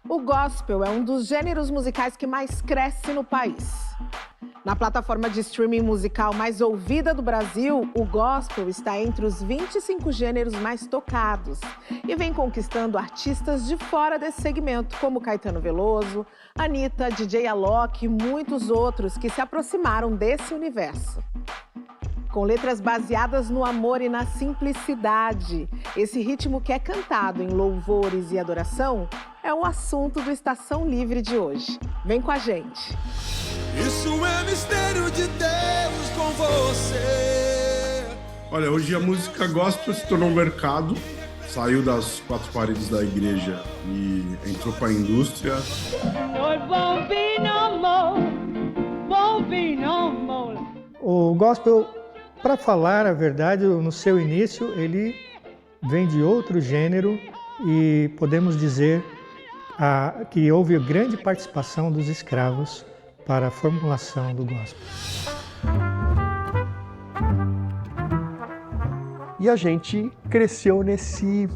O gospel é um dos gêneros musicais que mais cresce no país. Na plataforma de streaming musical mais ouvida do Brasil, o gospel está entre os 25 gêneros mais tocados e vem conquistando artistas de fora desse segmento, como Caetano Veloso, Anitta, DJ Alok e muitos outros que se aproximaram desse universo. Com letras baseadas no amor e na simplicidade, esse ritmo que é cantado em louvores e adoração é o assunto do Estação Livre de hoje. Vem com a gente! Isso é mistério de Deus com você. Olha, hoje a música gospel se tornou um mercado, saiu das quatro paredes da igreja e entrou para a indústria. O gospel, para falar a verdade, no seu início ele vem de outro gênero e podemos dizer que houve grande participação dos escravos para a formulação do gospel. E a gente cresceu nesse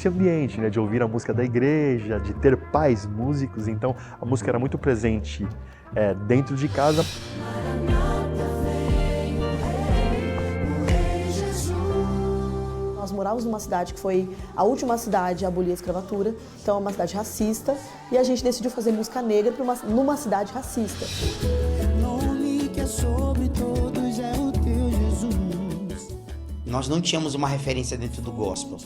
ambiente, né, de ouvir a música da igreja, de ter pais músicos, então a música era muito presente dentro de casa. Nós morávamos numa cidade que foi a última cidade a abolir a escravatura, então é uma cidade racista, e a gente decidiu fazer música negra numa cidade racista. Nome que é sobre todos é o teu Jesus. Nós não tínhamos uma referência dentro do gospel,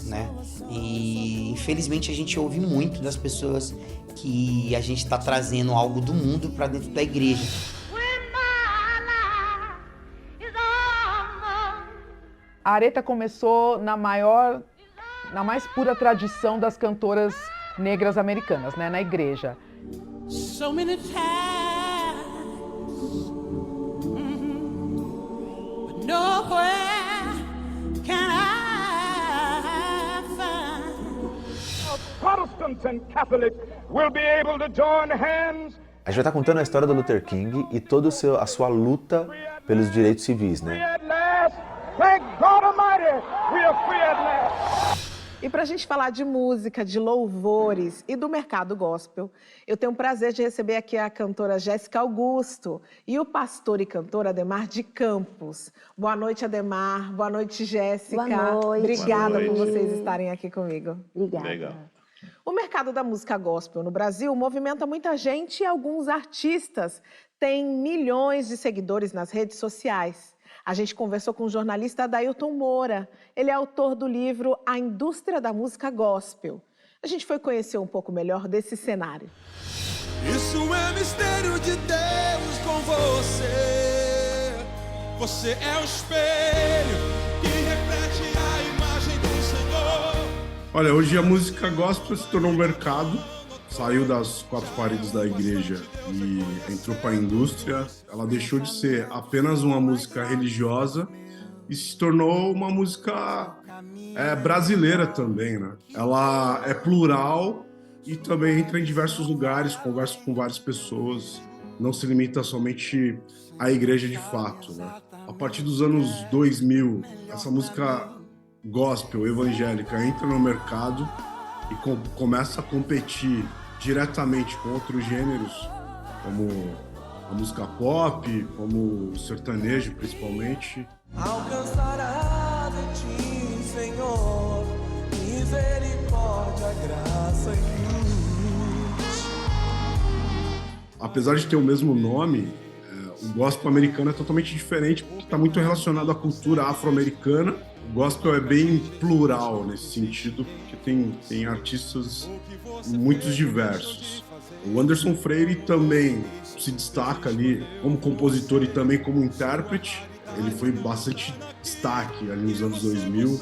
né? E infelizmente a gente ouve muito das pessoas que a gente está trazendo algo do mundo para dentro da igreja. A Aretha começou na mais pura tradição das cantoras negras americanas, né, na igreja. So many times, but nowhere can I find. Protestants and Catholics will be able to join hands. A gente vai estar contando a história do Luther King e toda a sua luta pelos direitos civis, né? Thank God Almighty, we are free at last. E para a gente falar de música, de louvores e do mercado gospel, eu tenho o prazer de receber aqui a cantora Jéssica Augusto e o pastor e cantor Ademar de Campos. Boa noite, Ademar. Boa noite, Jéssica. Boa noite. Obrigada Boa noite. por vocês estarem aqui comigo. Obrigada. Legal. O mercado da música gospel no Brasil movimenta muita gente e alguns artistas têm milhões de seguidores nas redes sociais. A gente conversou com o jornalista Adailton Moura. Ele é autor do livro A Indústria da Música Gospel. A gente foi conhecer um pouco melhor desse cenário. Isso é mistério de Deus com você. Você é o espelho que reflete a imagem do Senhor. Olha, hoje a música gospel se tornou um mercado, saiu das quatro paredes da igreja e entrou para a indústria. Ela deixou de ser apenas uma música religiosa e se tornou uma música brasileira também, né? Ela é plural e também entra em diversos lugares, conversa com várias pessoas, não se limita somente à igreja de fato, né? A partir dos anos 2000, essa música gospel, evangélica, entra no mercado e começa a competir diretamente com outros gêneros, como a música pop, como o sertanejo, principalmente. Alcançará de ti, Senhor, misericórdia, graça e luz. Apesar de ter o mesmo nome, o gospel americano é totalmente diferente, porque está muito relacionado à cultura afro-americana. O gospel é bem plural nesse sentido, porque tem artistas muito diversos. O Anderson Freire também se destaca ali como compositor e também como intérprete. Ele foi bastante destaque ali nos anos 2000.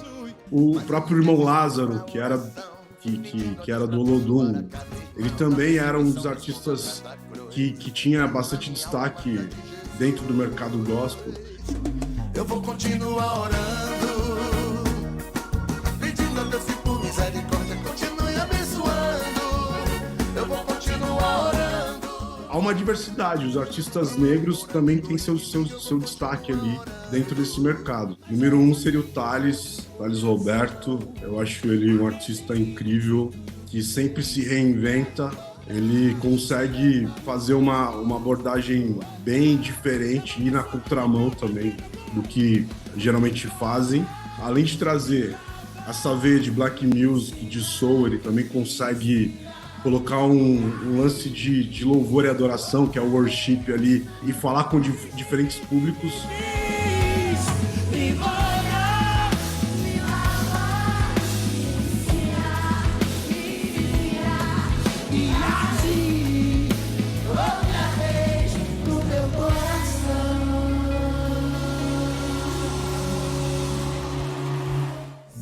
O próprio irmão Lázaro, que era do Olodum, ele também era um dos artistas que tinha bastante destaque dentro do mercado gospel. Eu vou continuar orando, pedindo a Deus que por misericórdia continue abençoando. Eu vou continuar orando. Há uma diversidade, os artistas negros também têm seu destaque ali dentro desse mercado. Número 1 seria o Thales Roberto. Eu acho ele um artista incrível, que sempre se reinventa. Ele consegue fazer uma abordagem bem diferente e na contramão também do que geralmente fazem. Além de trazer essa veia de black music, de soul, ele também consegue colocar um lance de louvor e adoração, que é o worship ali, e falar com diferentes públicos.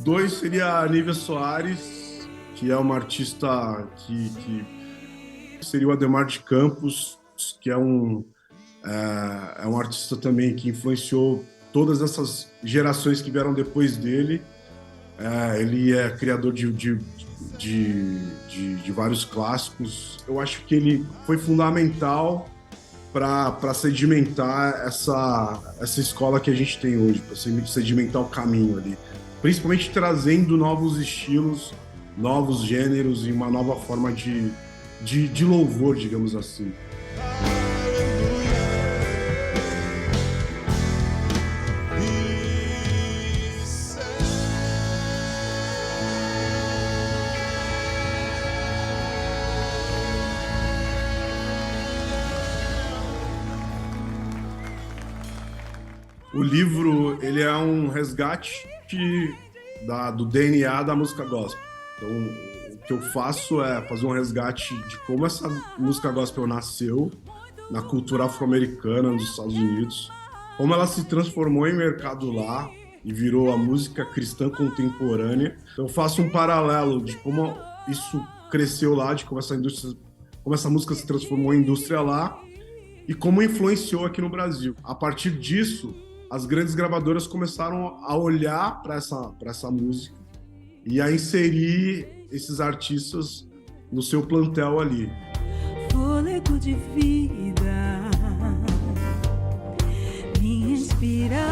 Dois seria a Nívia Soares, que é uma artista que seria o Ademar de Campos, que é um artista também que influenciou todas essas gerações que vieram depois dele. Ele é criador de vários clássicos. Eu acho que ele foi fundamental para sedimentar essa escola que a gente tem hoje, para sedimentar o caminho ali. Principalmente trazendo novos estilos, novos gêneros e uma nova forma de louvor, digamos assim. O livro, ele é um resgate do DNA da música gospel. Então, o que eu faço é fazer um resgate de como essa música gospel nasceu na cultura afro-americana nos Estados Unidos, como ela se transformou em mercado lá e virou a música cristã contemporânea. Então, eu faço um paralelo de como isso cresceu lá, de como essa música se transformou em indústria lá e como influenciou aqui no Brasil. A partir disso, as grandes gravadoras começaram a olhar para essa música e a inserir esses artistas no seu plantel ali. Fôlego de vida, minha inspiração.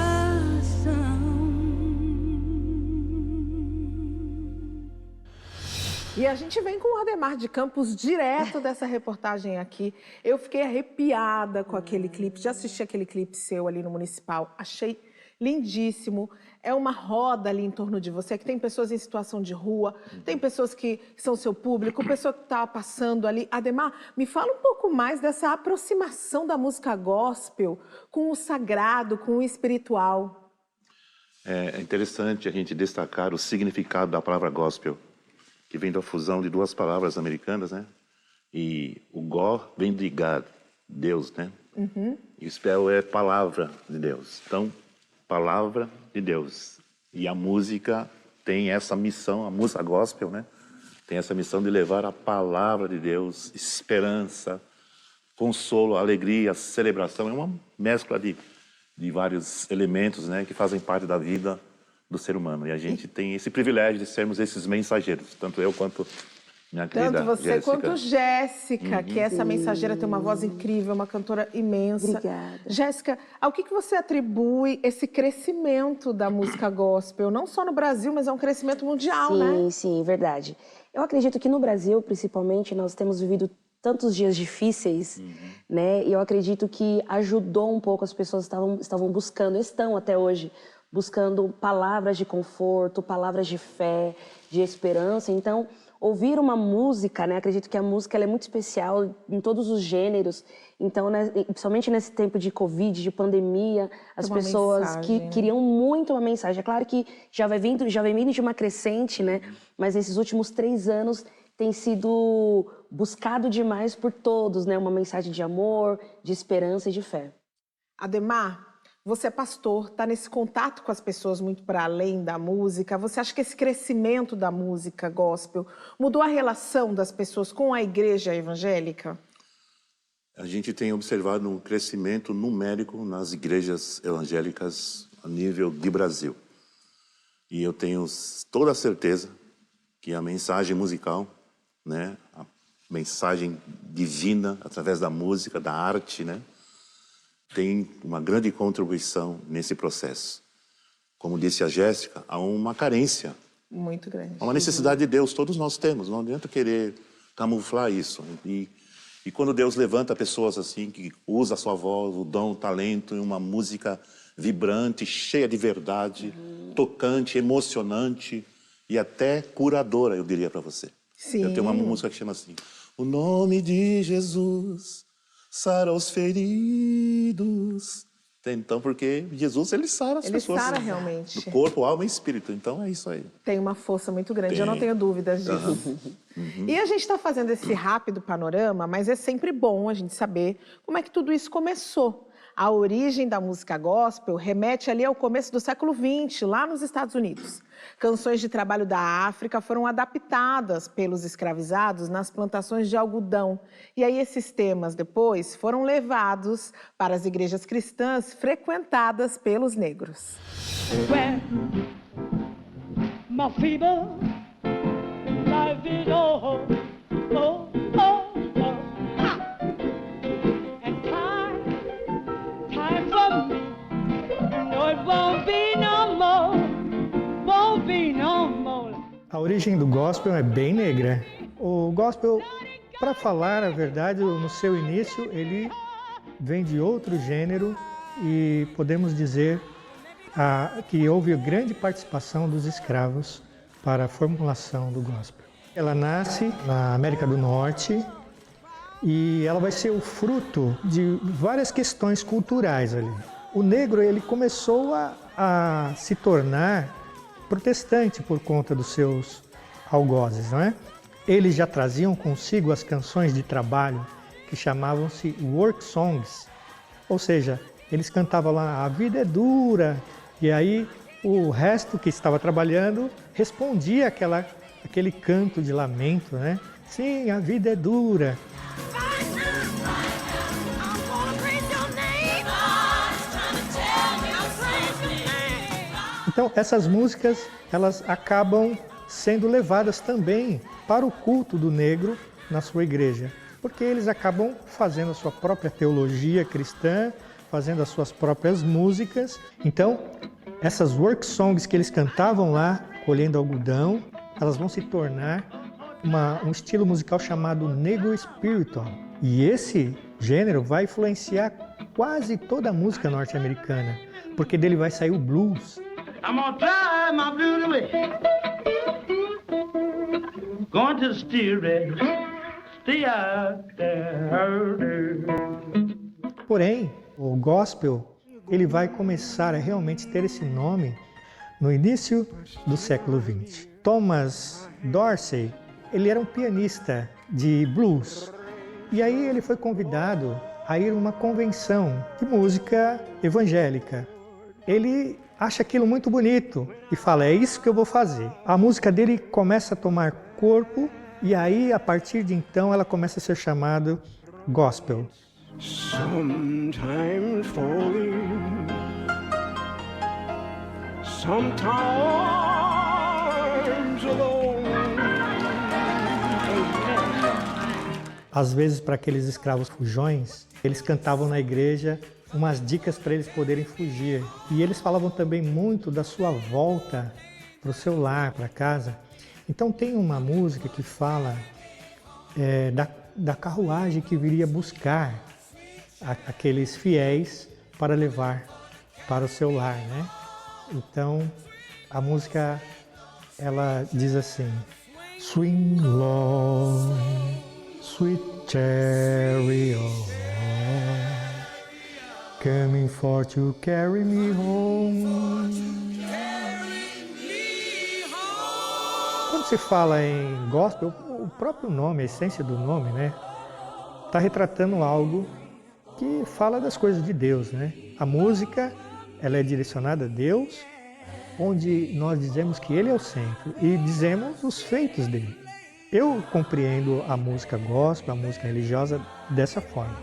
E a gente vem com o Ademar de Campos direto dessa reportagem aqui. Eu fiquei arrepiada com aquele clipe, já assisti aquele clipe seu ali no Municipal, achei lindíssimo. É uma roda ali em torno de você, que tem pessoas em situação de rua, tem pessoas que são seu público, pessoa que está passando ali. Ademar, me fala um pouco mais dessa aproximação da música gospel com o sagrado, com o espiritual. É interessante a gente destacar o significado da palavra gospel, que vem da fusão de duas palavras americanas, né? E o go vem de God, Deus, né? Uhum. E o spell é palavra de Deus. Então, palavra de Deus. E a música tem essa missão, a música gospel, né? Tem essa missão de levar a palavra de Deus, esperança, consolo, alegria, celebração. É uma mescla de vários elementos, né, que fazem parte da vida do ser humano. E a gente tem esse privilégio de sermos esses mensageiros, tanto eu quanto minha querida Tanto você Jéssica. quanto Jéssica, que essa mensageira tem uma voz incrível, uma cantora imensa. Obrigada. Jéssica, ao que você atribui esse crescimento da música gospel? Não só no Brasil, mas é um crescimento mundial, né? Sim, sim, verdade. Eu acredito que no Brasil, principalmente, nós temos vivido tantos dias difíceis, né? E eu acredito que ajudou um pouco, as pessoas estão até hoje, buscando palavras de conforto, palavras de fé, de esperança. Então, ouvir uma música, né? Acredito que a música ela é muito especial em todos os gêneros. Então, né, principalmente nesse tempo de Covid, de pandemia, as pessoas que queriam muito uma mensagem. É claro que já vem vindo de uma crescente, né? Mas nesses últimos 3 anos tem sido buscado demais por todos, né? Uma mensagem de amor, de esperança e de fé. Ademar, você é pastor, está nesse contato com as pessoas muito para além da música. Você acha que esse crescimento da música gospel mudou a relação das pessoas com a igreja evangélica? A gente tem observado um crescimento numérico nas igrejas evangélicas a nível de Brasil. E eu tenho toda a certeza que a mensagem musical, né, a mensagem divina através da música, da arte, né, tem uma grande contribuição nesse processo. Como disse a Jéssica, há uma carência Muito grande. É uma necessidade de Deus, todos nós temos, não adianta querer camuflar isso. E quando Deus levanta pessoas assim, que usa a sua voz, o dom, o talento, em uma música vibrante, cheia de verdade, tocante, emocionante e até curadora, eu diria para você. Sim. Eu tenho uma música que chama assim: o nome de Jesus sara os feridos. Então, porque Jesus, ele sara as pessoas. Ele sara realmente. Do corpo, alma e espírito. Então, é isso aí. Tem uma força muito grande, eu não tenho dúvidas disso. E a gente está fazendo esse rápido panorama, mas é sempre bom a gente saber como é que tudo isso começou. A origem da música gospel remete ali ao começo do século XX, lá nos Estados Unidos. Canções de trabalho da África foram adaptadas pelos escravizados nas plantações de algodão. E aí esses temas depois foram levados para as igrejas cristãs frequentadas pelos negros. My fever, life is oh, oh, oh, oh. And time for me, no, it won't be no more, won't be no more. A origem do gospel é bem negra. O gospel, para falar a verdade, no seu início, ele vem de outro gênero e podemos dizer que houve grande participação dos escravos para a formulação do gospel. Ela nasce na América do Norte e ela vai ser o fruto de várias questões culturais ali. O negro ele começou a se tornar protestante por conta dos seus algozes, não é? Eles já traziam consigo as canções de trabalho que chamavam-se work songs, ou seja, eles cantavam lá, a vida é dura, e aí o resto que estava trabalhando respondia aquele canto de lamento, né? Sim, a vida é dura. Então, essas músicas, elas acabam sendo levadas também para o culto do negro na sua igreja, porque eles acabam fazendo a sua própria teologia cristã, fazendo as suas próprias músicas. Então, essas work songs que eles cantavam lá, colhendo algodão, elas vão se tornar um estilo musical chamado Negro Spiritual. E esse gênero vai influenciar quase toda a música norte-americana, porque dele vai sair o blues. I'm gonna drive my blues away. Going to the steering, stay out there. Porém, o gospel ele vai começar a realmente ter esse nome no início do século XX. Thomas Dorsey, ele era um pianista de blues. E aí ele foi convidado a ir a uma convenção de música evangélica. Ele acha aquilo muito bonito e fala, é isso que eu vou fazer. A música dele começa a tomar corpo e aí, a partir de então, ela começa a ser chamada gospel. Sometimes falling, sometimes alone. Às vezes, para aqueles escravos fujões, eles cantavam na igreja umas dicas para eles poderem fugir. E eles falavam também muito da sua volta para o seu lar, para casa. Então tem uma música que fala da carruagem que viria buscar aqueles fiéis para levar para o seu lar, né? Então a música ela diz assim: Swing low, sweet chariot, coming for to carry me home. Quando se fala em gospel, o próprio nome, a essência do nome, né, está retratando algo que fala das coisas de Deus, né? A música, ela é direcionada a Deus, onde nós dizemos que Ele é o centro e dizemos os feitos dele. Eu compreendo a música gospel, a música religiosa dessa forma.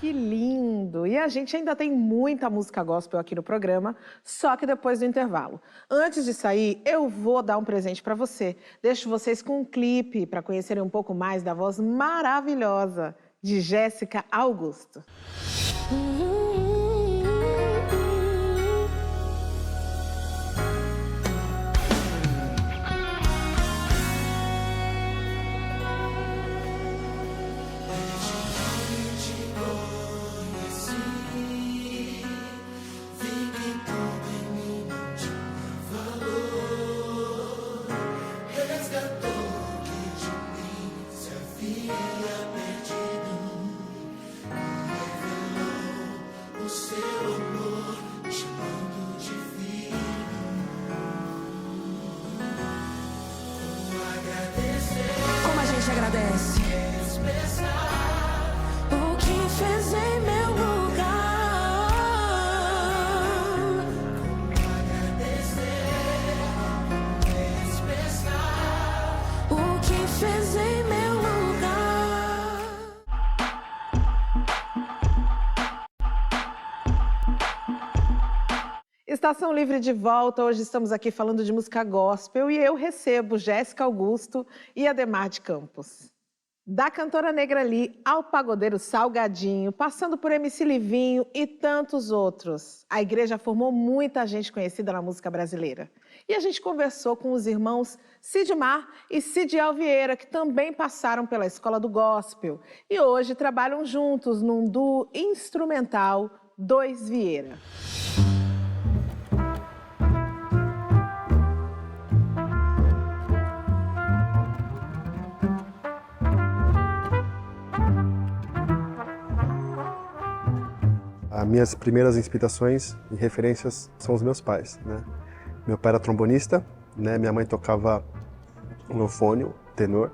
Que lindo! Gospel. E a gente ainda tem muita música gospel aqui no programa, só que depois do intervalo. Antes de sair, eu vou dar um presente para você. Deixo vocês com um clipe para conhecerem um pouco mais da voz maravilhosa de Jéssica Augusto. Como a gente agradece o que fez em meu lugar. O que fez em meu lugar. Estação Livre de volta, hoje estamos aqui falando de música gospel e eu recebo Jéssica Augusto e Ademar de Campos. Da cantora Negra Lee ao pagodeiro Salgadinho, passando por MC Livinho e tantos outros. A igreja formou muita gente conhecida na música brasileira. E a gente conversou com os irmãos Sidmar e Sidiel Vieira, que também passaram pela escola do gospel. E hoje trabalham juntos num duo instrumental, Dois Vieira. As minhas primeiras inspirações e referências são os meus pais, né? Meu pai era trombonista, né? Minha mãe tocava no fone, tenor,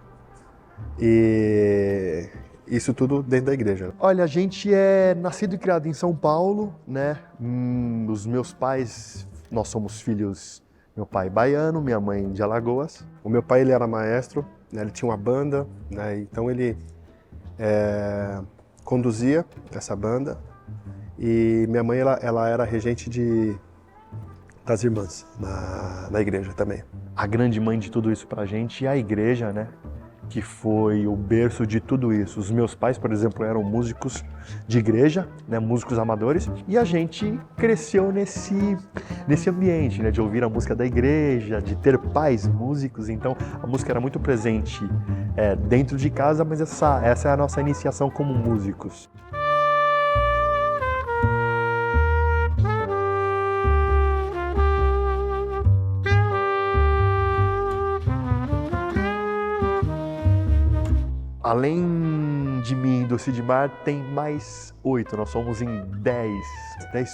e isso tudo dentro da igreja. Olha, a gente é nascido e criado em São Paulo, né? Os meus pais, nós somos filhos, meu pai baiano, minha mãe de Alagoas. O meu pai, ele era maestro, né? Ele tinha uma banda, né? Então ele conduzia essa banda. E minha mãe, ela era regente das irmãs na igreja também. A grande mãe de tudo isso pra gente é a igreja, né? Que foi o berço de tudo isso. Os meus pais, por exemplo, eram músicos de igreja, né? Músicos amadores. E a gente cresceu nesse ambiente, né? De ouvir a música da igreja, de ter pais músicos. Então, a música era muito presente dentro de casa, mas essa é a nossa iniciação como músicos. Além de mim e do Sidmar, tem mais 8. Nós somos em 10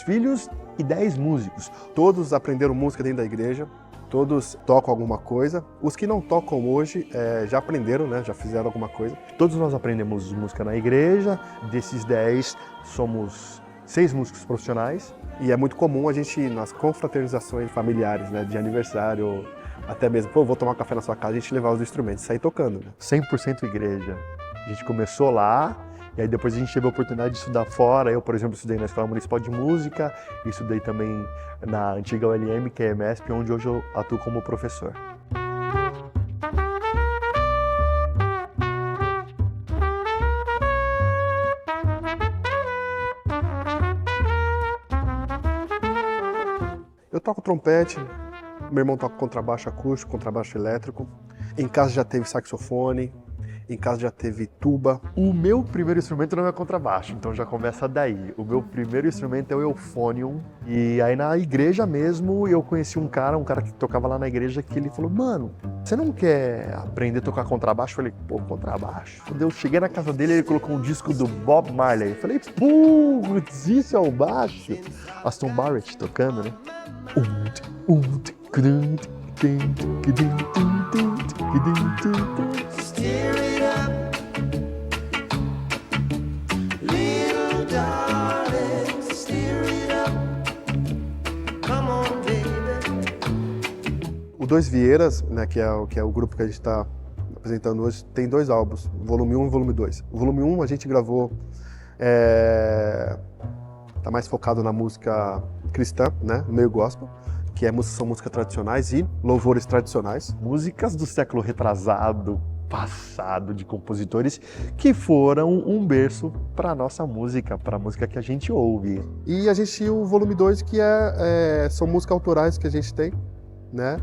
filhos e 10 músicos. Todos aprenderam música dentro da igreja, todos tocam alguma coisa. Os que não tocam hoje já aprenderam, né? Já fizeram alguma coisa. Todos nós aprendemos música na igreja. Desses 10, somos 6 músicos profissionais. E é muito comum a gente, nas confraternizações familiares, né? De aniversário, até mesmo, vou tomar café na sua casa, a gente levar os instrumentos, sair tocando. Né? 100% igreja. A gente começou lá, e aí depois a gente teve a oportunidade de estudar fora. Eu, por exemplo, estudei na Escola Municipal de Música, e estudei também na antiga ULM, que é a EMESP, onde hoje eu atuo como professor. Eu toco trompete, meu irmão toca contrabaixo acústico, contrabaixo elétrico. Em casa já teve saxofone, em casa já teve tuba. O meu primeiro instrumento não é contrabaixo, então já começa daí. O meu primeiro instrumento é o euphonium. E aí na igreja mesmo eu conheci um cara que tocava lá na igreja, que ele falou: mano, você não quer aprender a tocar contrabaixo? Eu falei: pô, contrabaixo. Quando eu cheguei na casa dele, ele colocou um disco do Bob Marley. Eu falei: putz, isso é o baixo. Aston Barrett tocando, né? O Dois Vieiras, né, que é o grupo que a gente está apresentando hoje, tem 2 álbuns, volume 1 e volume 2. O volume 1 a gente gravou está mais focado na música cristã, né, no meio gospel, que são músicas tradicionais e louvores tradicionais. Músicas do século retrasado, passado, de compositores que foram um berço para a nossa música, para a música que a gente ouve. E a gente, o volume 2, que são músicas autorais que a gente tem, né,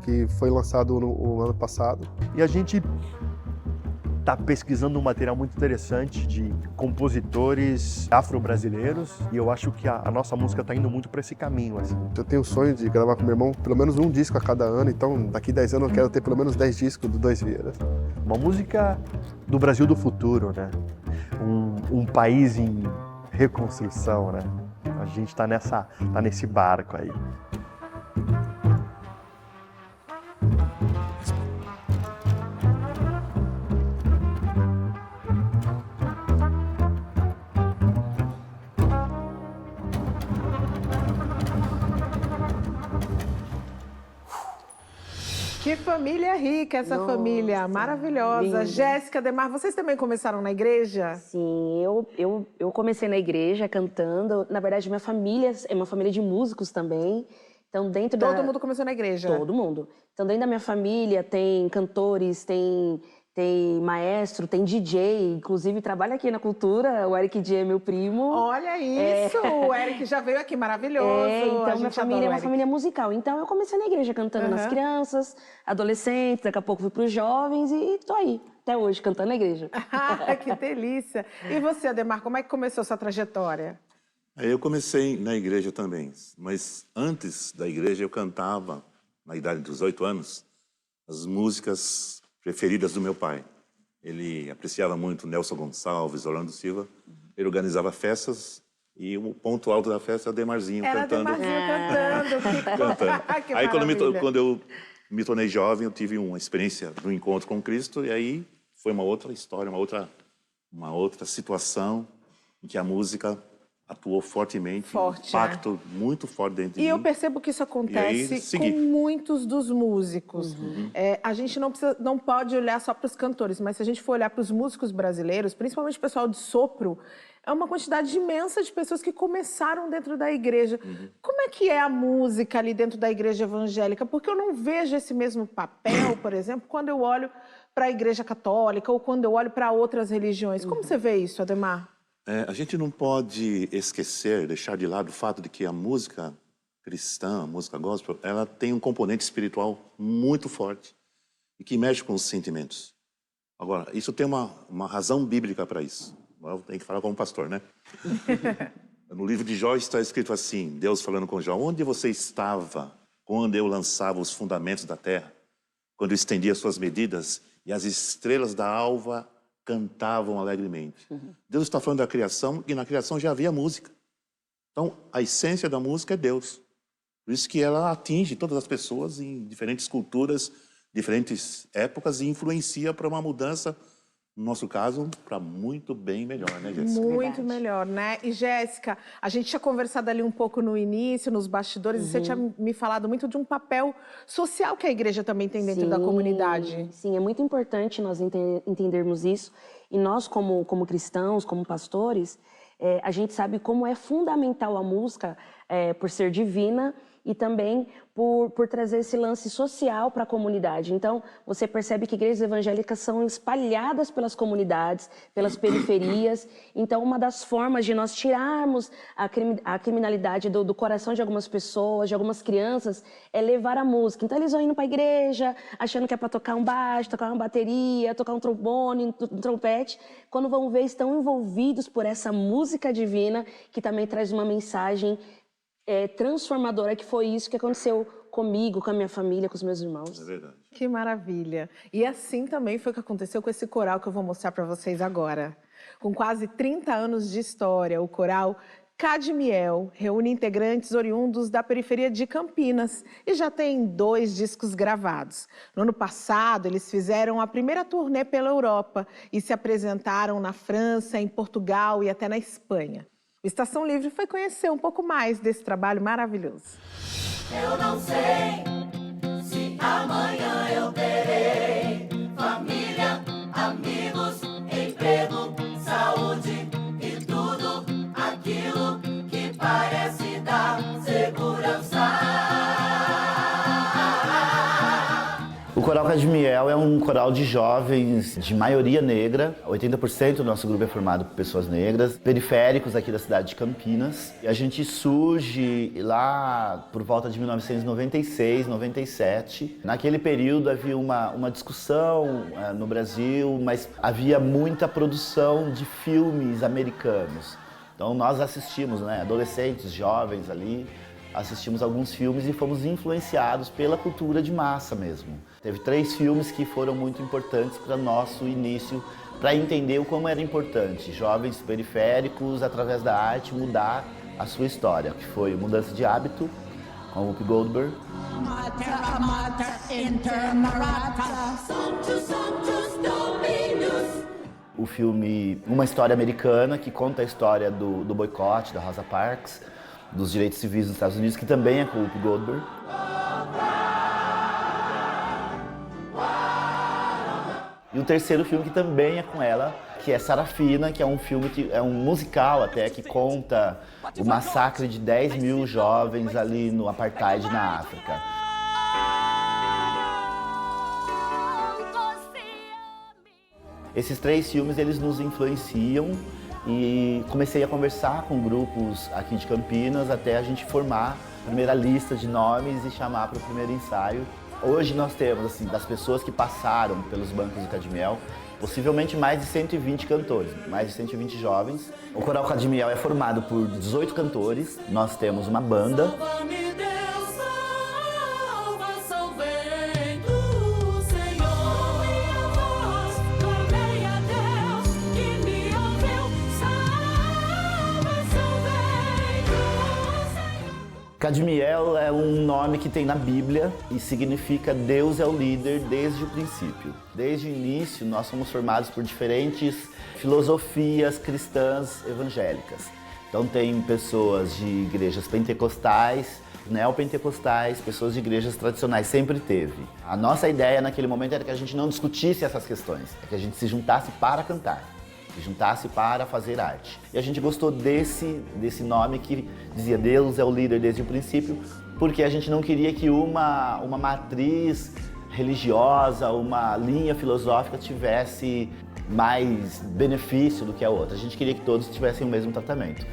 que foi lançado no ano passado. E a gente está pesquisando um material muito interessante de compositores afro-brasileiros e eu acho que a nossa música está indo muito para esse caminho. Assim. Eu tenho o sonho de gravar com meu irmão pelo menos um disco a cada ano, então daqui 10 anos eu quero ter pelo menos 10 discos do Dois Vieiras. Uma música do Brasil do futuro, né? Um país em reconstrução, né? A gente tá nesse barco aí. Que família rica essa família, maravilhosa. Linda. Jéssica, Ademar, vocês também começaram na igreja? Sim, eu comecei na igreja cantando. Na verdade, minha família é uma família de músicos também. Então, Todo mundo começou na igreja? Todo mundo. Então, dentro da minha família tem cantores, tem maestro, tem DJ, inclusive trabalha aqui na cultura, o Eric J é meu primo. Olha isso, o Eric já veio aqui, maravilhoso. Então minha família é uma família musical. Então eu comecei na igreja cantando nas crianças, adolescentes, daqui a pouco fui para os jovens e tô aí, até hoje, cantando na igreja. Que delícia. E você, Ademar, como é que começou sua trajetória? Eu comecei na igreja também, mas antes da igreja eu cantava, na idade dos 8 anos, as músicas preferidas do meu pai. Ele apreciava muito Nelson Gonçalves, Orlando Silva. Ele organizava festas e o ponto alto da festa era Ademarzinho cantando. Aí quando eu me tornei jovem, eu tive uma experiência do encontro com Cristo e aí foi uma outra história, uma outra situação em que a música atuou fortemente, um impacto muito forte dentro de mim. E eu percebo que isso acontece com muitos dos músicos. A gente não pode olhar só para os cantores, mas se a gente for olhar para os músicos brasileiros, principalmente o pessoal de sopro, é uma quantidade imensa de pessoas que começaram dentro da igreja. Como é que é a música ali dentro da igreja evangélica? Porque eu não vejo esse mesmo papel, por exemplo, quando eu olho para a igreja católica ou quando eu olho para outras religiões. Como você vê isso, Ademar? A gente não pode esquecer, deixar de lado o fato de que a música cristã, a música gospel, ela tem um componente espiritual muito forte e que mexe com os sentimentos. Agora, isso tem uma razão bíblica para isso. Eu tenho que falar como pastor, né? No livro de Jó está escrito assim, Deus falando com Jó, onde você estava quando eu lançava os fundamentos da terra, quando eu estendia suas medidas e as estrelas da alva cantavam alegremente. Deus está falando da criação e na criação já havia música. Então, a essência da música é Deus. Por isso que ela atinge todas as pessoas em diferentes culturas, diferentes épocas e influencia para uma mudança, no nosso caso, para muito bem melhor, né, Jéssica? Muito melhor, né? E, Jéssica, a gente tinha conversado ali um pouco no início, nos bastidores, e você tinha me falado muito de um papel social que a igreja também tem dentro da comunidade. Sim, é muito importante nós entendermos isso. E nós, como cristãos, como pastores, a gente sabe como é fundamental a música por ser divina e também por trazer esse lance social para a comunidade. Então, você percebe que igrejas evangélicas são espalhadas pelas comunidades, pelas periferias. Então, uma das formas de nós tirarmos a criminalidade do coração de algumas pessoas, de algumas crianças, é levar a música. Então, eles vão indo para a igreja, achando que é para tocar um baixo, tocar uma bateria, tocar um trombone, um trompete. Quando vão ver, estão envolvidos por essa música divina, que também traz uma mensagem transformadora, que foi isso que aconteceu comigo, com a minha família, com os meus irmãos. É verdade. Que maravilha. E assim também foi o que aconteceu com esse coral que eu vou mostrar para vocês agora. Com quase 30 anos de história, o coral Cadmiel reúne integrantes oriundos da periferia de Campinas e já tem 2 discos gravados. No ano passado, eles fizeram a primeira turnê pela Europa e se apresentaram na França, em Portugal e até na Espanha. O Estação Livre foi conhecer um pouco mais desse trabalho maravilhoso. Eu não sei se amanhã eu terei família, amigos, emprego, saúde e tudo aquilo que Coral Cadmiel é um coral de jovens de maioria negra. 80% do nosso grupo é formado por pessoas negras, periféricos aqui da cidade de Campinas. E a gente surge lá por volta de 1996, 97. Naquele período havia uma discussão no Brasil, mas havia muita produção de filmes americanos. Então nós assistimos, né, adolescentes, jovens ali, assistimos alguns filmes e fomos influenciados pela cultura de massa mesmo. Teve 3 filmes que foram muito importantes para nosso início, para entender o como era importante jovens periféricos, através da arte, mudar a sua história, que foi Mudança de Hábito, com Whoopi Goldberg. O filme Uma História Americana, que conta a história do boicote da Rosa Parks, dos direitos civis nos Estados Unidos, que também é com Whoopi Goldberg. E o terceiro filme que também é com ela, que é Sarafina, que é um filme que é um musical até, que conta o massacre de 10 mil jovens ali no apartheid na África. Esses 3 filmes, eles nos influenciam e comecei a conversar com grupos aqui de Campinas até a gente formar a primeira lista de nomes e chamar para o primeiro ensaio. Hoje nós temos, assim, das pessoas que passaram pelos bancos do Cadmiel, possivelmente mais de 120 cantores, mais de 120 jovens. O Coral Cadmiel é formado por 18 cantores, nós temos uma banda. Cadmiel é um nome que tem na Bíblia e significa Deus é o líder desde o princípio. Desde o início, nós somos formados por diferentes filosofias cristãs evangélicas. Então tem pessoas de igrejas pentecostais, neopentecostais, pessoas de igrejas tradicionais, sempre teve. A nossa ideia naquele momento era que a gente não discutisse essas questões, é que a gente se juntasse para cantar. Se juntasse para fazer arte. E a gente gostou desse nome que dizia Deus é o líder desde o princípio, porque a gente não queria que uma matriz religiosa, uma linha filosófica tivesse mais benefício do que a outra. A gente queria que todos tivessem o mesmo tratamento.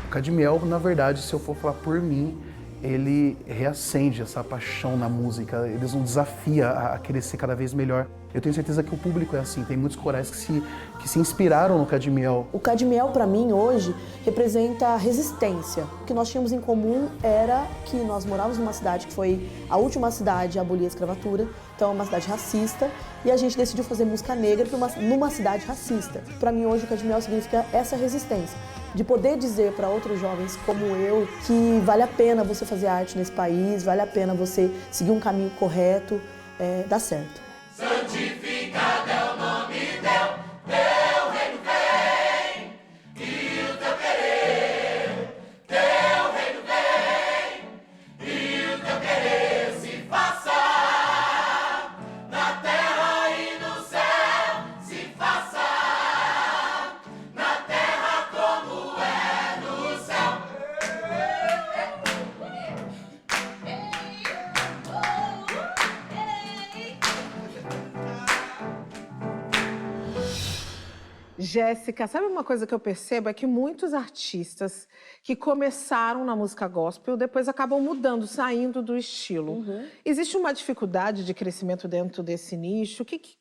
O Cadmiel, na verdade, se eu for falar por mim, ele reacende essa paixão na música, eles nos desafia a querer ser cada vez melhor. Eu tenho certeza que o público é assim, tem muitos corais que se inspiraram no Cadmiel. O Cadmiel, para mim, hoje, representa a resistência. O que nós tínhamos em comum era que nós morávamos numa cidade que foi a última cidade a abolir a escravatura, então é uma cidade racista, e a gente decidiu fazer música negra numa cidade racista. Para mim, hoje, o Cadmiel significa essa resistência, de poder dizer para outros jovens como eu que vale a pena você fazer arte nesse país, vale a pena você seguir um caminho correto, dá certo. Santificado é o nome teu reino vem, e o teu querer, teu reino vem, e o teu querer se faça, na terra e no céu, se faça, na terra como é no céu. Jéssica, sabe uma coisa que eu percebo? É que muitos artistas que começaram na música gospel depois acabam mudando, saindo do estilo. Existe uma dificuldade de crescimento dentro desse nicho? O que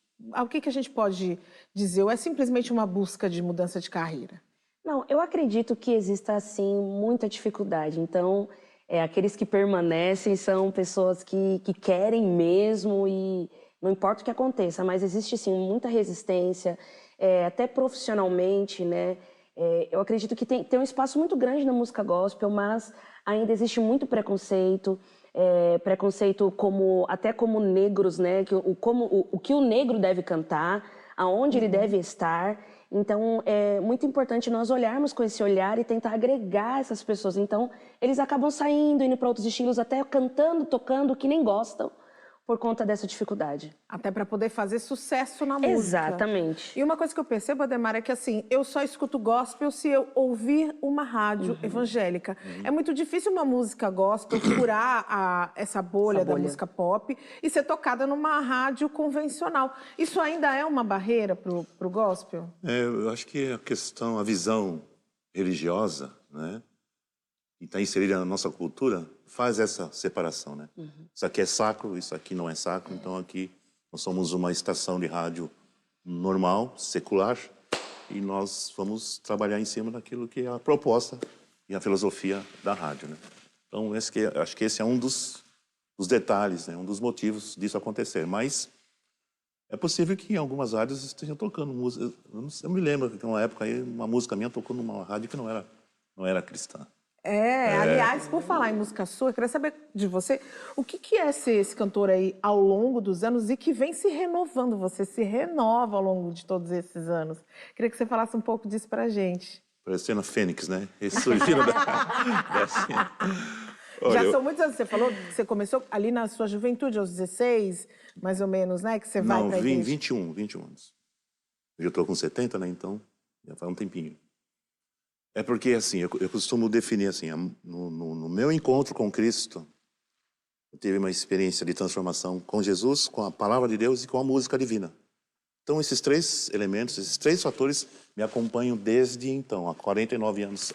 a gente pode dizer? Ou é simplesmente uma busca de mudança de carreira? Não, eu acredito que exista, assim, muita dificuldade. Então, aqueles que permanecem são pessoas que querem mesmo e não importa o que aconteça, mas existe, sim, muita resistência, até profissionalmente, né? Eu acredito que tem um espaço muito grande na música gospel, mas ainda existe muito preconceito, preconceito até como negros, né? O que o negro deve cantar, aonde ele deve estar. Então, é muito importante nós olharmos com esse olhar e tentar agregar essas pessoas. Então, eles acabam saindo, indo para outros estilos, até cantando, tocando, que nem gostam. por conta dessa dificuldade. Até para poder fazer sucesso na música. Exatamente. E uma coisa que eu percebo, Ademar, é que assim, eu só escuto gospel se eu ouvir uma rádio evangélica. É muito difícil uma música gospel furar essa bolha da música pop e ser tocada numa rádio convencional. Isso ainda é uma barreira pro gospel? Eu acho que a visão religiosa, né, que está inserida na nossa cultura, faz essa separação, né? Isso aqui é sacro, isso aqui não é sacro. Então aqui nós somos uma estação de rádio normal, secular, e nós vamos trabalhar em cima daquilo que é a proposta e a filosofia da rádio, né? Então acho que esse é um dos detalhes, né? Um dos motivos disso acontecer. Mas é possível que em algumas rádios estejam tocando música. Eu me lembro que uma época aí uma música minha tocou numa rádio que não era cristã. Aliás, por falar em música sua, eu queria saber de você, o que é ser esse cantor aí ao longo dos anos e que vem se renovando, você se renova ao longo de todos esses anos. Queria que você falasse um pouco disso pra gente. Parecendo a Fênix, né? Ressurgindo Já são muitos anos, você falou que você começou ali na sua juventude, aos 16, mais ou menos, né? Que você vai pra igreja. 21 anos. Eu já estou com 70, né? Então, já faz um tempinho. É porque, assim, eu costumo definir assim, no meu encontro com Cristo, eu tive uma experiência de transformação com Jesus, com a palavra de Deus e com a música divina. Então, esses três elementos, esses três fatores me acompanham desde então, há 49 anos,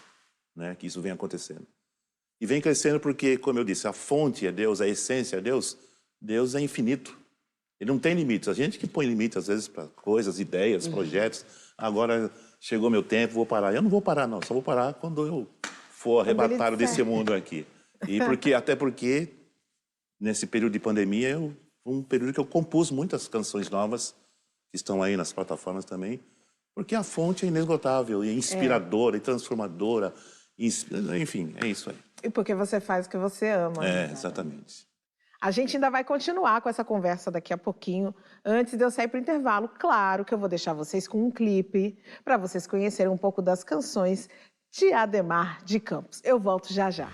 né, que isso vem acontecendo. E vem crescendo porque, como eu disse, a fonte é Deus, a essência é Deus. Deus é infinito. Ele não tem limites. A gente que põe limites, às vezes, para coisas, ideias, projetos. Agora chegou meu tempo, vou parar. Eu não vou parar, não. Só vou parar quando eu for arrebatado desse mundo aqui. Até porque, nesse período de pandemia, um período que eu compus muitas canções novas, que estão aí nas plataformas também, porque a fonte é inesgotável, e inspiradora, e transformadora. Enfim, é isso aí. E porque você faz o que você ama. Exatamente. A gente ainda vai continuar com essa conversa daqui a pouquinho. Antes de eu sair para o intervalo, claro que eu vou deixar vocês com um clipe para vocês conhecerem um pouco das canções de Ademar de Campos. Eu volto já já.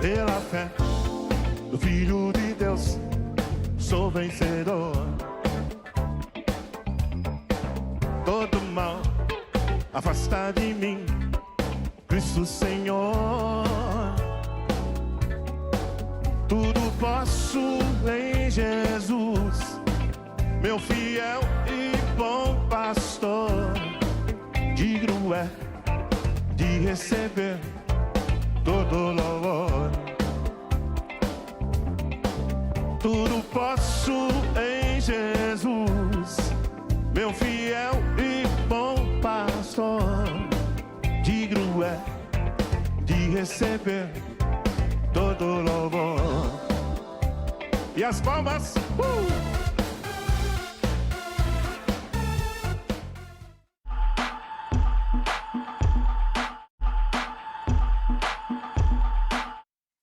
Pela fé do Filho de Deus, sou vencedor. Todo mal afasta de mim, Cristo Senhor. Tudo posso em Jesus, meu fiel e bom pastor. Digno é de receber todo louvor. Tudo posso em Jesus, meu fiel e bom pastor. Digno é de receber todo louvor. E as palmas.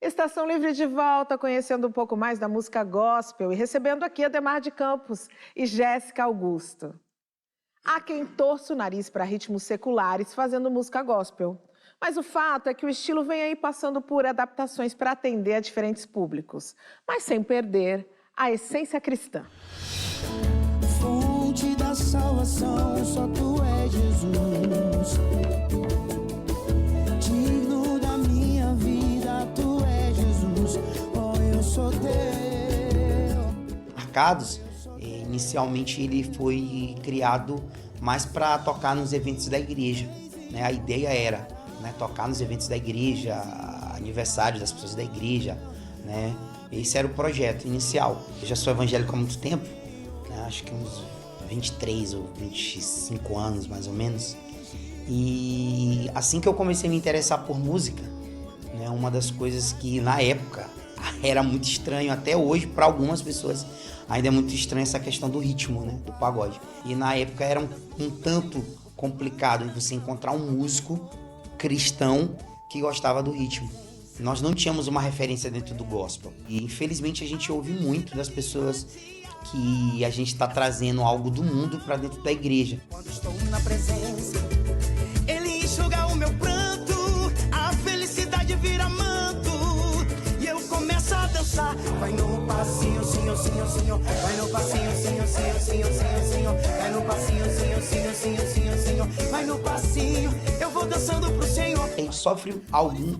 Estação Livre de volta, conhecendo um pouco mais da música gospel e recebendo aqui Ademar de Campos e Jéssica Augusto. Há quem torça o nariz para ritmos seculares fazendo música gospel. Mas o fato é que o estilo vem aí passando por adaptações para atender a diferentes públicos, mas sem perder a essência cristã. Fonte da salvação, só tu és Jesus. Digno da minha vida, tu és Jesus. Oh, eu sou teu. Marcados, inicialmente ele foi criado mais para tocar nos eventos da igreja, né? A ideia era, né, tocar nos eventos da igreja, aniversários das pessoas da igreja, né? Esse era o projeto inicial. Eu já sou evangélico há muito tempo, né? Acho que uns 23 ou 25 anos, mais ou menos. E assim que eu comecei a me interessar por música, né, uma das coisas que na época era muito estranho, até hoje para algumas pessoas ainda é muito estranho essa questão do ritmo, né, do pagode. E na época era um tanto complicado você encontrar um músico cristão que gostava do ritmo. Nós não tínhamos uma referência dentro do gospel. E infelizmente a gente ouve muito das pessoas que a gente está trazendo algo do mundo para dentro da igreja. Quando estou na presença, ele enxuga o meu pranto, a felicidade vira manto, e eu começo dançar. Vai no passinho, sinho, sinho, sinho. Vai no passinho, sinho, sinho, sinho, sinho, sinho. Vai no passinho, sinho, sinho, sinho, sinho, sinho. Vai no passinho, eu vou dançando pro Senhor. A gente sofre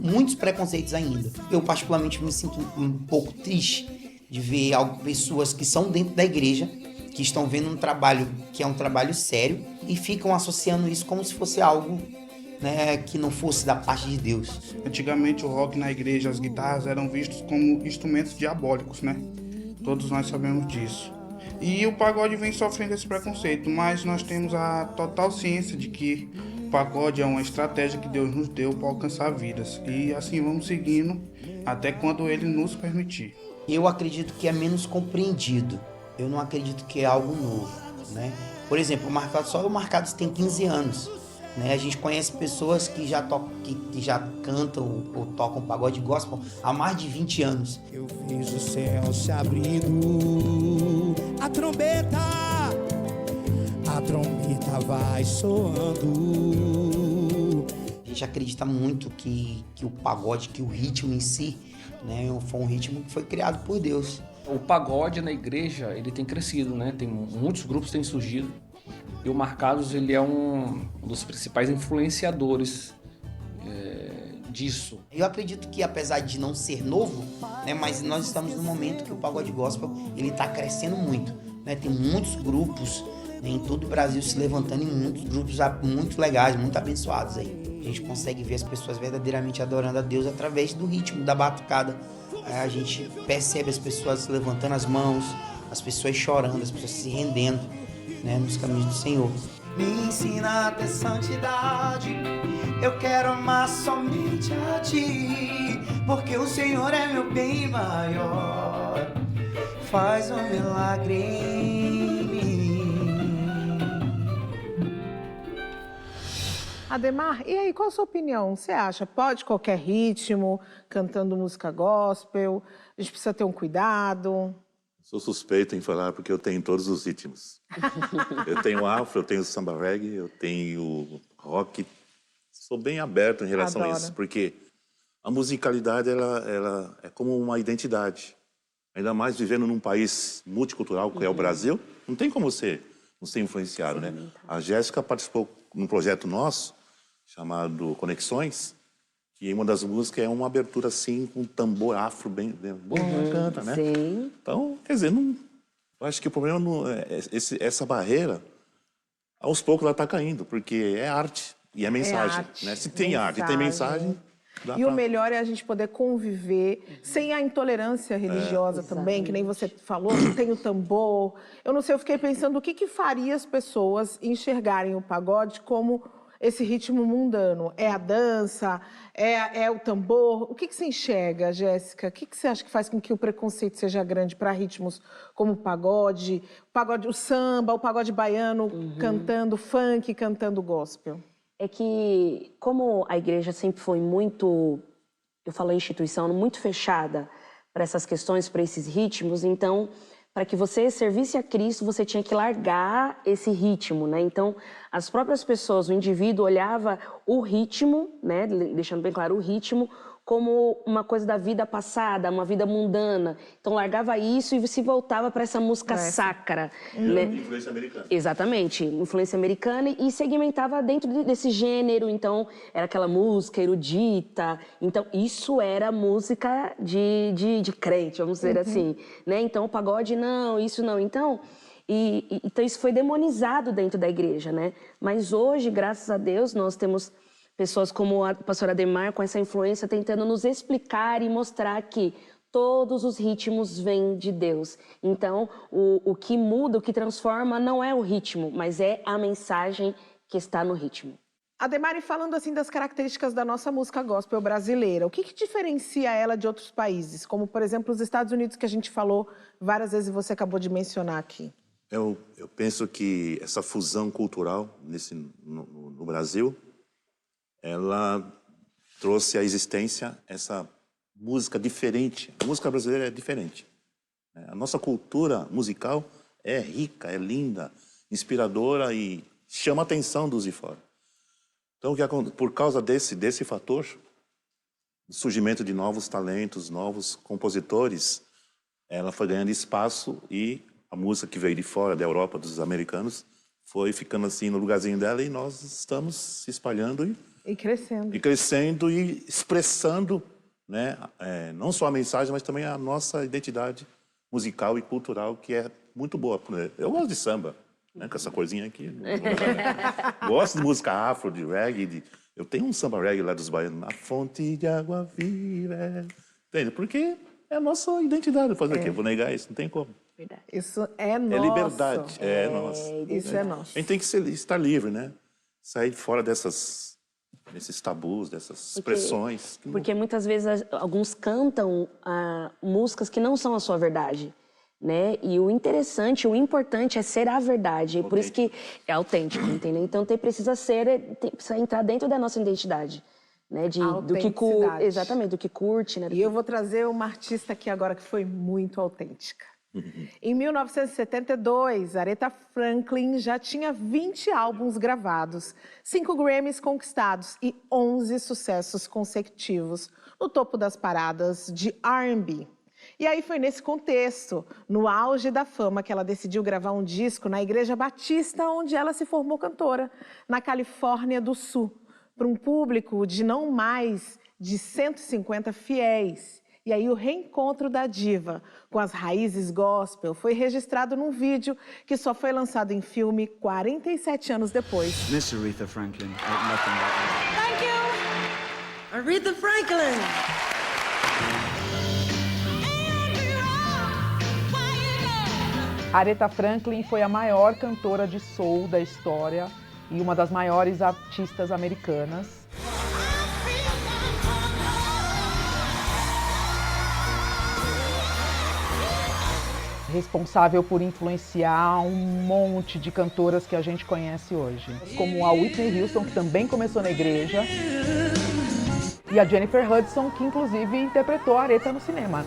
muitos preconceitos ainda. Eu particularmente me sinto um pouco triste de ver pessoas que são dentro da igreja, que estão vendo um trabalho que é um trabalho sério e ficam associando isso como se fosse algo, né, que não fosse da parte de Deus. Antigamente o rock na igreja, as guitarras eram vistos como instrumentos diabólicos, né? Todos nós sabemos disso. E o pagode vem sofrendo esse preconceito, mas nós temos a total ciência de que o pagode é uma estratégia que Deus nos deu para alcançar vidas. E assim vamos seguindo até quando Ele nos permitir. Eu acredito que é menos compreendido. Eu não acredito que é algo novo, né? Por exemplo, só o Marcados tem 15 anos. Né? A gente conhece pessoas que já cantam ou tocam pagode gospel há mais de 20 anos. Eu vejo o céu se abrindo, a trombeta vai soando. A gente acredita muito que o pagode, que o ritmo em si, né, foi um ritmo que foi criado por Deus. O pagode na igreja, ele tem crescido, né? Muitos grupos têm surgido. E o Marcados, ele é um dos principais influenciadores disso. Eu acredito que, apesar de não ser novo, né, mas nós estamos num momento que o pagode gospel ele está crescendo muito. Né? Tem muitos grupos, né, em todo o Brasil se levantando, e muitos grupos muito legais, muito abençoados aí. A gente consegue ver as pessoas verdadeiramente adorando a Deus através do ritmo, da batucada. A gente percebe as pessoas levantando as mãos, as pessoas chorando, as pessoas se rendendo, né, nos caminhos do Senhor. Me ensina a ter santidade, eu quero amar somente a Ti, porque o Senhor é meu bem maior, faz um milagre em mim. Ademar, e aí, qual a sua opinião? Você acha, pode qualquer ritmo, cantando música gospel? A gente precisa ter um cuidado? Sou suspeito em falar porque eu tenho todos os ritmos. Eu tenho afro, eu tenho samba reggae, eu tenho rock. Sou bem aberto em relação a isso, porque a musicalidade ela é como uma identidade. Ainda mais vivendo num país multicultural, que é o Brasil, não tem como você não ser influenciado, né? A Jéssica participou num projeto nosso, chamado Conexões, que uma das músicas é uma abertura assim, com um tambor afro bem canta, né? Sim. Então, quer dizer, eu acho que o problema não é essa barreira, aos poucos ela está caindo, porque é arte e é mensagem. Arte, né? Se tem arte e tem mensagem... E o melhor é a gente poder conviver sem a intolerância religiosa também, que nem você falou, que tem o tambor. Eu não sei, eu fiquei pensando o que faria as pessoas enxergarem o pagode como esse ritmo mundano. É a dança? É o tambor? O que você enxerga, Jéssica? O que você acha que faz com que o preconceito seja grande para ritmos como o pagode, o samba, o pagode baiano, cantando funk, cantando gospel? É que, como a igreja sempre foi muito, eu falo a instituição, muito fechada para essas questões, para esses ritmos, então, para que você servisse a Cristo, você tinha que largar esse ritmo, né? Então, as próprias pessoas, o indivíduo olhava o ritmo, né? Deixando bem claro o ritmo, como uma coisa da vida passada, uma vida mundana. Então, largava isso e se voltava para essa música sacra. Né? Influência americana. Exatamente, influência americana, e segmentava dentro desse gênero. Então, era aquela música erudita. Então, isso era música de crente, vamos dizer assim. Né? Então, o pagode, não, isso não. Então, então, isso foi demonizado dentro da igreja, né? Mas hoje, graças a Deus, nós temos pessoas como a pastora Ademar, com essa influência, tentando nos explicar e mostrar que todos os ritmos vêm de Deus. Então, o que muda, o que transforma, não é o ritmo, mas é a mensagem que está no ritmo. Ademar, e falando assim das características da nossa música gospel brasileira, o que diferencia ela de outros países? Como, por exemplo, os Estados Unidos, que a gente falou várias vezes e você acabou de mencionar aqui. Eu penso que essa fusão cultural no Brasil, ela trouxe à existência essa música diferente. A música brasileira é diferente. A nossa cultura musical é rica, é linda, inspiradora e chama a atenção dos de fora. Então, por causa desse fator, surgimento de novos talentos, novos compositores, ela foi ganhando espaço e a música que veio de fora, da Europa, dos americanos, foi ficando assim no lugarzinho dela e nós estamos se espalhando E crescendo. e crescendo e expressando, né, não só a mensagem, mas também a nossa identidade musical e cultural, que é muito boa. Eu gosto de samba, né, com essa corzinha aqui. Gosto de música afro, de reggae. Eu tenho um samba reggae lá dos baianos. Na fonte de água viva. Entende? Porque é a nossa identidade. Fazer o quê? Vou negar isso? Não tem como. Isso é nosso. É liberdade. É nosso. Isso é nosso. A gente tem que estar livre, né? Sair fora desses tabus, dessas expressões. Porque muitas vezes alguns cantam músicas que não são a sua verdade, né? E o interessante, o importante é ser a verdade. Por isso que é autêntico, entendeu? Então precisa entrar dentro da nossa identidade, né? Do que curte, exatamente, do que curte, né? E eu vou trazer uma artista aqui agora que foi muito autêntica. Em 1972, Aretha Franklin já tinha 20 álbuns gravados, 5 Grammys conquistados e 11 sucessos consecutivos no topo das paradas de R&B. E aí foi nesse contexto, no auge da fama, que ela decidiu gravar um disco na Igreja Batista, onde ela se formou cantora, na Califórnia do Sul, para um público de não mais de 150 fiéis. E aí o reencontro da diva com as raízes gospel foi registrado num vídeo que só foi lançado em filme 47 anos depois. Miss Aretha Franklin, nothing but Thank you, Aretha Franklin. Aretha Franklin foi a maior cantora de soul da história e uma das maiores artistas americanas. Responsável por influenciar um monte de cantoras que a gente conhece hoje, como a Whitney Houston, que também começou na igreja, e a Jennifer Hudson, que inclusive interpretou a Aretha no cinema.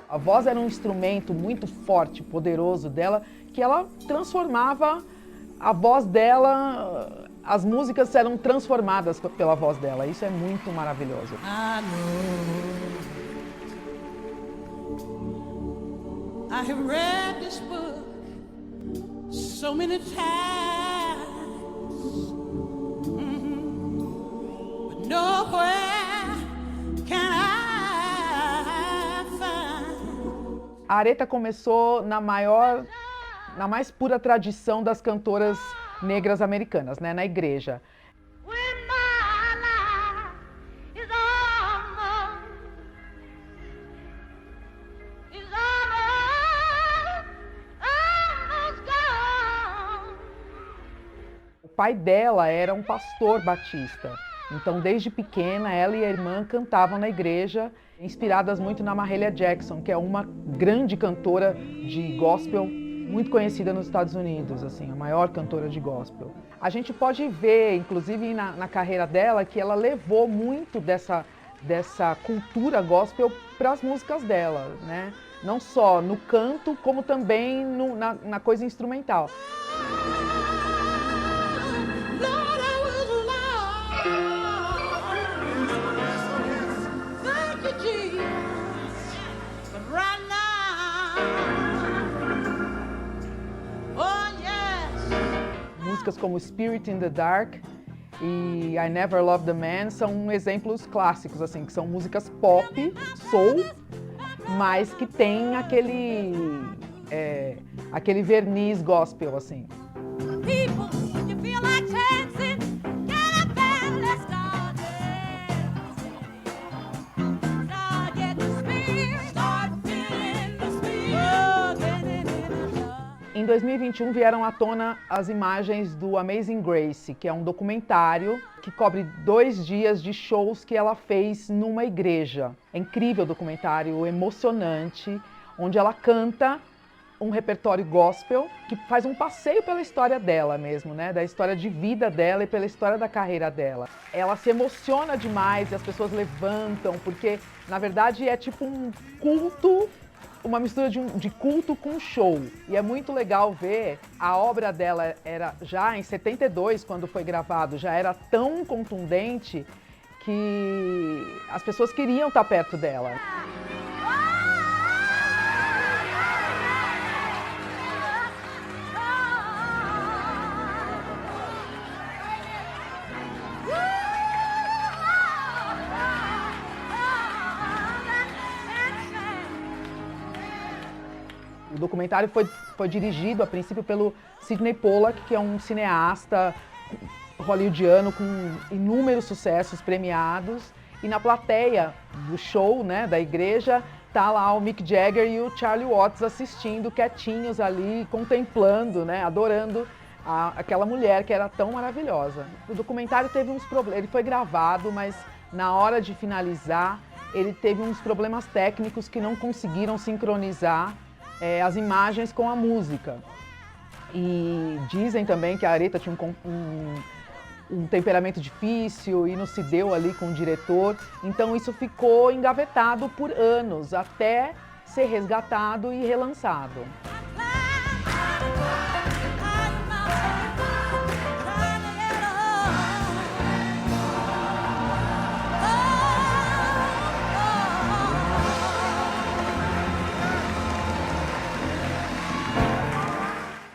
A voz era um instrumento muito forte, poderoso dela, que ela transformava a voz dela. As músicas eram transformadas pela voz dela. Isso é muito maravilhoso. I know. I have read this book so many times, but nowhere can I find. A Aretha começou na mais pura tradição das cantoras negras americanas, né, na igreja. O pai dela era um pastor batista, então desde pequena ela e a irmã cantavam na igreja, inspiradas muito na Mahalia Jackson, que é uma grande cantora de gospel muito conhecida nos Estados Unidos, assim, a maior cantora de gospel. A gente pode ver, inclusive na carreira dela, que ela levou muito dessa cultura gospel para as músicas dela, né? Não só no canto, como também na coisa instrumental. Músicas como Spirit in the Dark e I Never Loved a Man são exemplos clássicos, assim, que são músicas pop, soul, mas que tem aquele verniz gospel, assim. Em 2021 vieram à tona as imagens do Amazing Grace, que é um documentário que cobre 2 dias de shows que ela fez numa igreja. É incrível o documentário, emocionante, onde ela canta um repertório gospel que faz um passeio pela história dela mesmo, né? Da história de vida dela e pela história da carreira dela. Ela se emociona demais e as pessoas levantam, porque na verdade é tipo um culto uma mistura de culto com show. E é muito legal ver, a obra dela era já em 72, quando foi gravado, já era tão contundente que as pessoas queriam estar perto dela. O documentário foi dirigido, a princípio, pelo Sidney Pollack, que é um cineasta hollywoodiano com inúmeros sucessos premiados. E na plateia do show, né, da igreja, tá lá o Mick Jagger e o Charlie Watts assistindo, quietinhos ali, contemplando, né, adorando aquela mulher que era tão maravilhosa. O documentário teve uns problemas, ele foi gravado, mas na hora de finalizar, ele teve uns problemas técnicos que não conseguiram sincronizar as imagens com a música. E dizem também que a Aretha tinha um temperamento difícil e não se deu ali com o diretor. Então isso ficou engavetado por anos, até ser resgatado e relançado.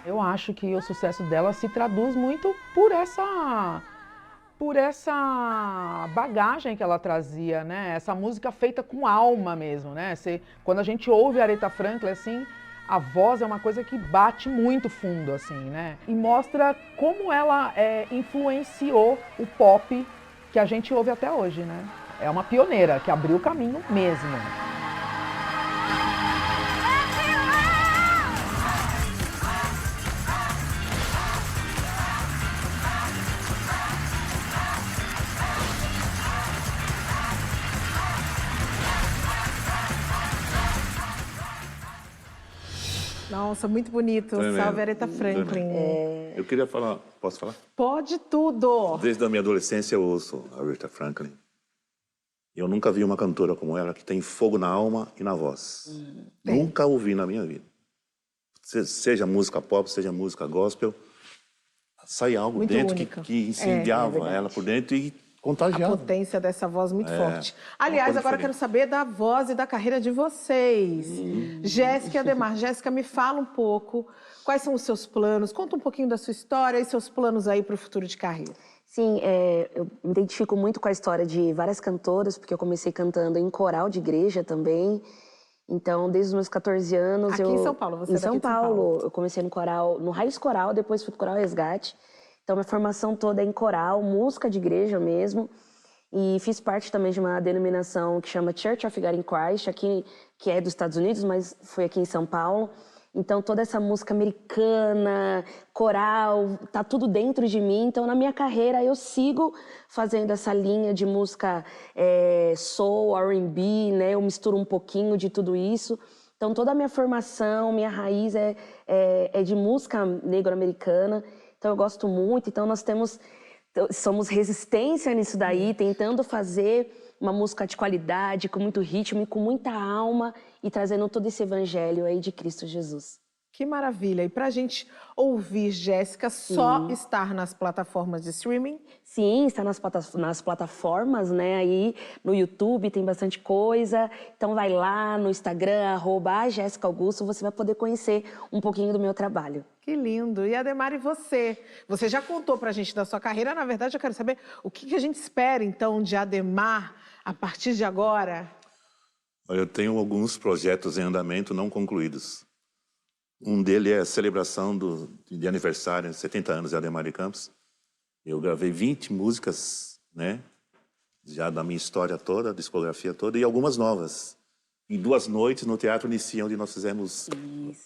Eu acho que o sucesso dela se traduz muito por essa bagagem que ela trazia, né? Essa música feita com alma mesmo, né? Quando a gente ouve a Aretha Franklin, assim, a voz é uma coisa que bate muito fundo, assim, né? E mostra como ela influenciou o pop que a gente ouve até hoje, né? É uma pioneira que abriu o caminho mesmo. Nossa, muito bonito. Salve Aretha Franklin. Eu queria falar, posso falar? Pode tudo. Desde a minha adolescência eu ouço a Aretha Franklin. Eu nunca vi uma cantora como ela que tem fogo na alma e na voz. Nunca ouvi na minha vida. Seja música pop, seja música gospel, sai algo muito dentro que incendiava ela por dentro e contagiava. A potência dessa voz muito forte. Aliás, agora eu quero saber da voz e da carreira de vocês. Jéssica e Ademar. Jéssica, me fala um pouco quais são os seus planos, conta um pouquinho da sua história e seus planos aí para o futuro de carreira. Sim, eu me identifico muito com a história de várias cantoras, porque eu comecei cantando em coral de igreja também. Então, desde os meus 14 anos... Aqui em São Paulo, você é daqui de São Paulo. Eu comecei no coral, no Raiz Coral, depois fui pro Coral Resgate. Então, minha formação toda é em coral, música de igreja mesmo. E fiz parte também de uma denominação que chama Church of God in Christ, aqui, que é dos Estados Unidos, mas foi aqui em São Paulo. Então, toda essa música americana, coral, tá tudo dentro de mim. Então, na minha carreira, eu sigo fazendo essa linha de música soul, R&B, né? Eu misturo um pouquinho de tudo isso. Então, toda a minha formação, minha raiz é de música negro-americana. Então, eu gosto muito. Então, somos resistência nisso daí, tentando fazer uma música de qualidade, com muito ritmo e com muita alma e trazendo todo esse evangelho aí de Cristo Jesus. Que maravilha! E pra gente ouvir Jéssica, só estar nas plataformas de streaming? Sim, está nas plataformas, né? Aí no YouTube tem bastante coisa. Então vai lá no Instagram, @JéssicaAugusto, você vai poder conhecer um pouquinho do meu trabalho. Que lindo! E Ademar, e você? Você já contou pra gente da sua carreira, na verdade eu quero saber o que a gente espera então de Ademar a partir de agora? Eu tenho alguns projetos em andamento não concluídos. Um deles é a celebração de aniversário, 70 anos de Ademar de Campos. Eu gravei 20 músicas, né? Já da minha história toda, discografia toda, e algumas novas. Em 2 noites no Teatro Inicia, onde nós fizemos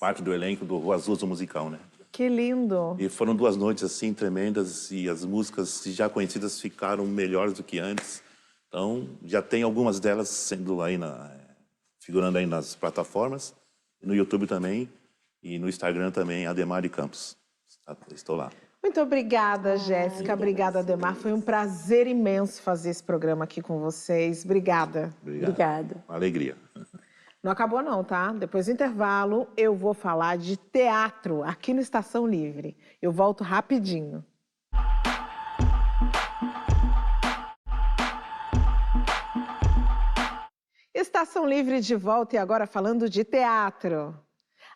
parte do elenco do Rua Azul musical, né? Que lindo! E foram 2 noites assim tremendas e as músicas já conhecidas ficaram melhores do que antes. Então, já tem algumas delas sendo aí figurando aí nas plataformas, no YouTube também. E no Instagram também, Ademar de Campos. Estou lá. Muito obrigada, Jéssica. Obrigada, Ademar. Foi um prazer imenso fazer esse programa aqui com vocês. Obrigada. Obrigada. Uma alegria. Não acabou não, tá? Depois do intervalo, eu vou falar de teatro aqui no Estação Livre. Eu volto rapidinho. Estação Livre de volta e agora falando de teatro.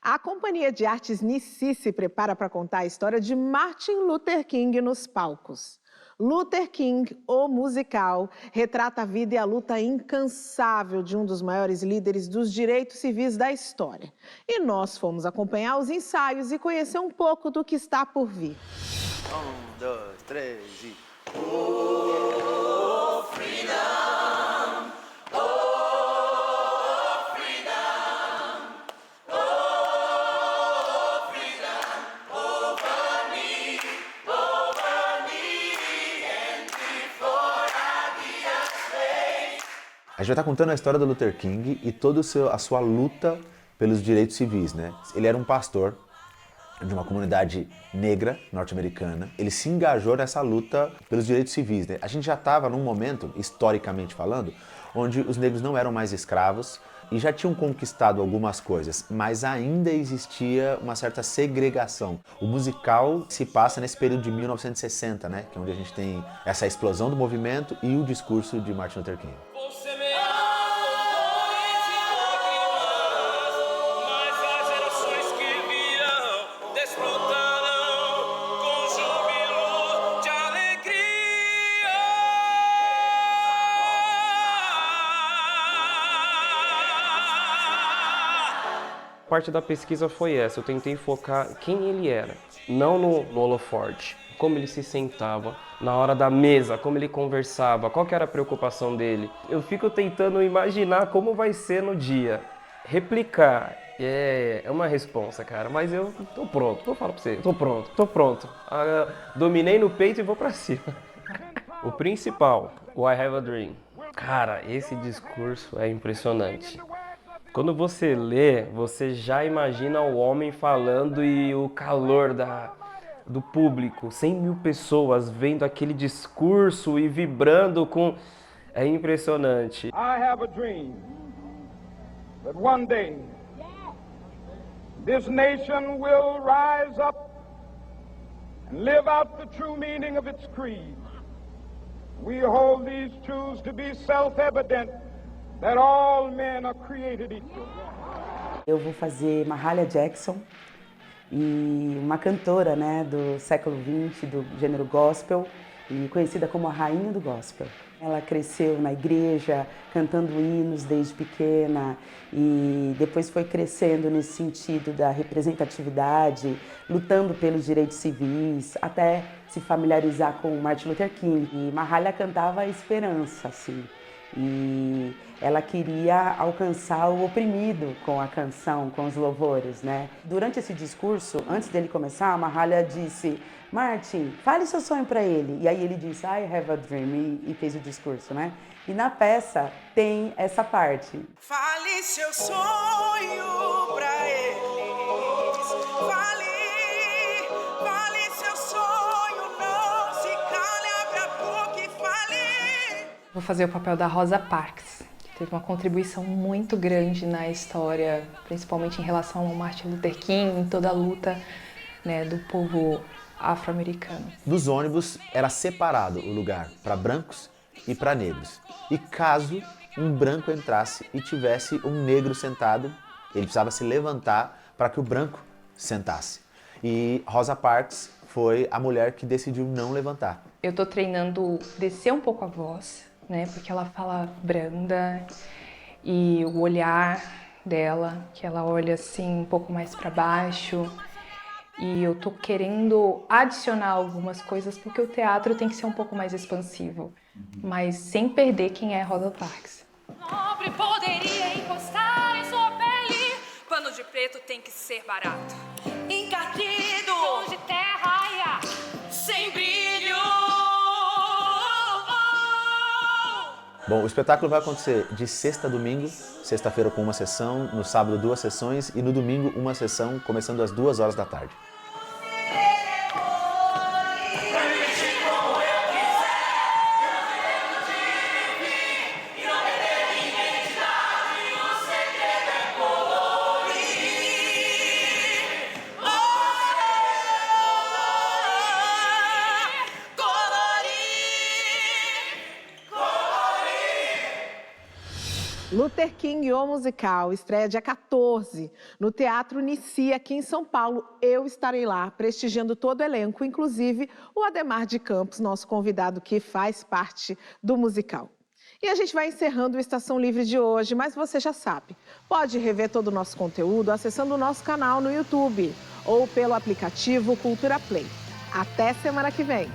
A Companhia de Artes Nissi se prepara para contar a história de Martin Luther King nos palcos. Luther King, o musical, retrata a vida e a luta incansável de um dos maiores líderes dos direitos civis da história. E nós fomos acompanhar os ensaios e conhecer um pouco do que está por vir. 1, 2, 3 e... Oh, freedom! Oh, freedom! Oh, freedom! Over me, and before I be a slave. A gente vai estar contando a história do Luther King e toda a sua luta pelos direitos civis, né? Ele era um pastor de uma comunidade negra norte-americana. Ele se engajou nessa luta pelos direitos civis, né? A gente já estava num momento, historicamente falando, onde os negros não eram mais escravos e já tinham conquistado algumas coisas, mas ainda existia uma certa segregação. O musical se passa nesse período de 1960, né? Que é onde a gente tem essa explosão do movimento e o discurso de Martin Luther King. Parte da pesquisa foi essa, eu tentei focar quem ele era, não no holoforte, como ele se sentava, na hora da mesa, como ele conversava, qual que era a preocupação dele. Eu fico tentando imaginar como vai ser no dia. Replicar é uma responsa, cara, mas eu tô pronto, vou falar pra você, tô pronto. Dominei no peito e vou pra cima. O principal, o I Have a Dream. Cara, esse discurso é impressionante. Quando você lê, você já imagina o homem falando e o calor do público, 100 mil pessoas vendo aquele discurso e vibrando com... É impressionante. I have a dream that one day this nation will rise up and live out the true meaning of its creed. We hold these truths to be self-evident, that all men are created equal. Eu vou fazer Mahalia Jackson, e uma cantora, né, do século XX, do gênero gospel, e conhecida como a rainha do gospel. Ela cresceu na igreja, cantando hinos desde pequena, e depois foi crescendo nesse sentido da representatividade, lutando pelos direitos civis, até se familiarizar com Martin Luther King. E Mahalia cantava a esperança, assim. E ela queria alcançar o oprimido com a canção, com os louvores, né? Durante esse discurso, antes dele começar, a Mahalia disse: Martin, fale seu sonho para ele. E aí ele disse, I have a dream, e fez o discurso, né? E na peça tem essa parte. Fale seu sonho pra eles. Fale seu sonho, não se cale, abre a boca e fale. Vou fazer o papel da Rosa Parks, que teve uma contribuição muito grande na história, principalmente em relação ao Martin Luther King, em toda a luta, né, do povo afro-americano. Dos ônibus era separado o lugar para brancos e para negros. E caso um branco entrasse e tivesse um negro sentado, ele precisava se levantar para que o branco sentasse. E Rosa Parks foi a mulher que decidiu não levantar. Eu tô treinando descer um pouco a voz, né, porque ela fala branda, e o olhar dela, que ela olha assim um pouco mais para baixo. E eu tô querendo adicionar algumas coisas porque o teatro tem que ser um pouco mais expansivo, mas sem perder quem é Rosa Parks. Nobre poderia encostar em sua pele. Pano de preto tem que ser barato. Encardido, tons de terra, sem brilho. Bom, o espetáculo vai acontecer de sexta a domingo, sexta-feira com uma sessão, no sábado 2 sessões e no domingo uma sessão, começando às 2 horas da tarde. Luther King, o musical, estreia dia 14 no Teatro Nicia, aqui em São Paulo. Eu estarei lá, prestigiando todo o elenco, inclusive o Ademar de Campos, nosso convidado que faz parte do musical. E a gente vai encerrando o Estação Livre de hoje, mas você já sabe, pode rever todo o nosso conteúdo acessando o nosso canal no YouTube ou pelo aplicativo Cultura Play. Até semana que vem!